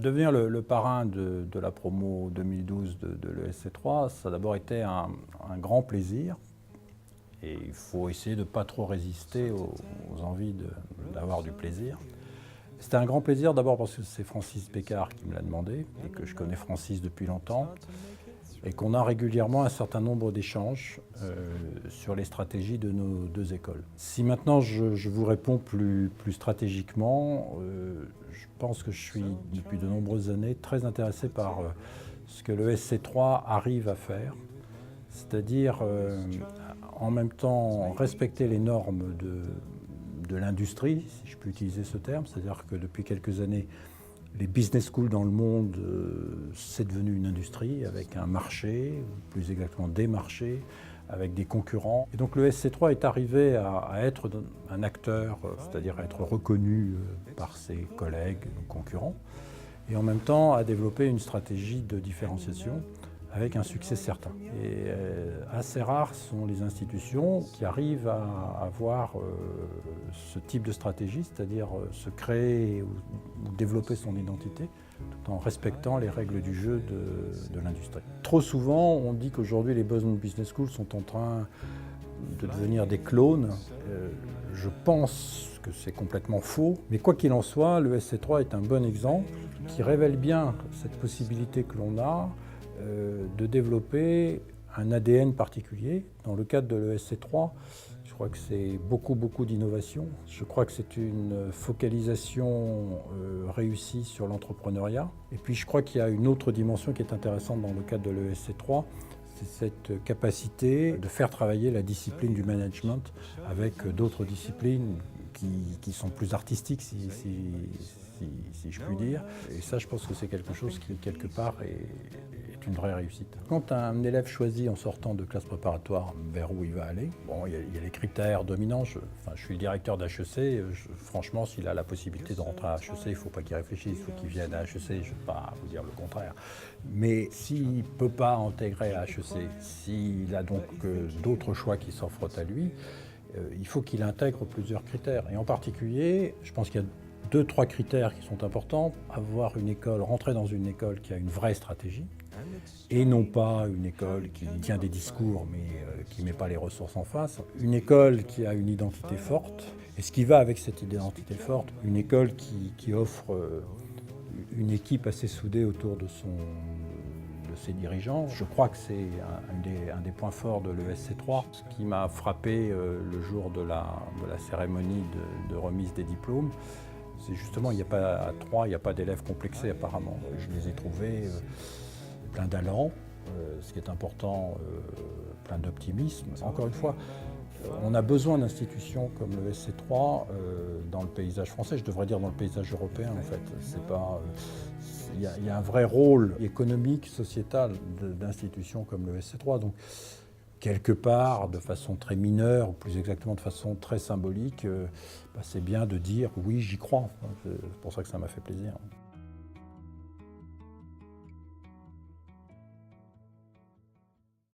Devenir le parrain de la promo 2012 de l'ESC3, ça a d'abord été un grand plaisir. Et il faut essayer de ne pas trop résister aux envies d'avoir du plaisir. C'était un grand plaisir d'abord parce que c'est Francis Bécard qui me l'a demandé et que je connais Francis depuis longtemps et qu'on a régulièrement un certain nombre d'échanges sur les stratégies de nos deux écoles. Si maintenant je vous réponds plus stratégiquement, je pense que je suis depuis de nombreuses années très intéressé par ce que le SC3 arrive à faire, c'est-à-dire en même temps respecter les normes de l'industrie, si je peux utiliser ce terme, c'est-à-dire que depuis quelques années, les business schools dans le monde, c'est devenu une industrie avec un marché, ou plus exactement des marchés, avec des concurrents. Et donc le SC3 est arrivé à être un acteur, c'est-à-dire à être reconnu par ses collègues concurrents, et en même temps à développer une stratégie de différenciation avec un succès certain. Et assez rares sont les institutions qui arrivent à avoir ce type de stratégie, c'est-à-dire se créer ou développer son identité tout en respectant les règles du jeu de l'industrie. Trop souvent, on dit qu'aujourd'hui les bonnes business schools sont en train de devenir des clones. Je pense que c'est complètement faux, mais quoi qu'il en soit, le SC3 est un bon exemple qui révèle bien cette possibilité que l'on a de développer un ADN particulier. Dans le cadre de l'ESC3, je crois que c'est beaucoup d'innovation. Je crois que c'est une focalisation réussie sur l'entrepreneuriat. Et puis je crois qu'il y a une autre dimension qui est intéressante dans le cadre de l'ESC3, c'est cette capacité de faire travailler la discipline du management avec d'autres disciplines qui sont plus artistiques, si je puis dire. Et ça, je pense que c'est quelque chose qui, quelque part, est une vraie réussite. Quand un élève choisit en sortant de classe préparatoire vers où il va aller, bon, il y a les critères dominants. Je suis le directeur d'HEC. Franchement, s'il a la possibilité de rentrer à HEC, il ne faut pas qu'il réfléchisse, il faut qu'il vienne à HEC. Je ne vais pas vous dire le contraire. Mais s'il ne peut pas intégrer à HEC, s'il a donc d'autres choix qui s'offrent à lui, il faut qu'il intègre plusieurs critères. Et en particulier, je pense qu'il y a 2-3 critères qui sont importants. Avoir une école, rentrer dans une école qui a une vraie stratégie, et non pas une école qui tient des discours mais qui ne met pas les ressources en face. Une école qui a une identité forte, et ce qui va avec cette identité forte, une école qui offre une équipe assez soudée autour de ses dirigeants. Je crois que c'est un des points forts de l'ESC3. Ce qui m'a frappé le jour de la cérémonie de remise des diplômes, c'est justement, il n'y a pas d'élèves complexés apparemment. Je les ai trouvés plein d'allant, ce qui est important, plein d'optimisme. Encore une fois, on a besoin d'institutions comme le SC3 dans le paysage français, je devrais dire dans le paysage européen en fait. Il y a un vrai rôle économique, sociétal d'institutions comme le SC3. Donc, quelque part, de façon très mineure, ou plus exactement de façon très symbolique, c'est bien de dire oui, j'y crois. C'est pour ça que ça m'a fait plaisir.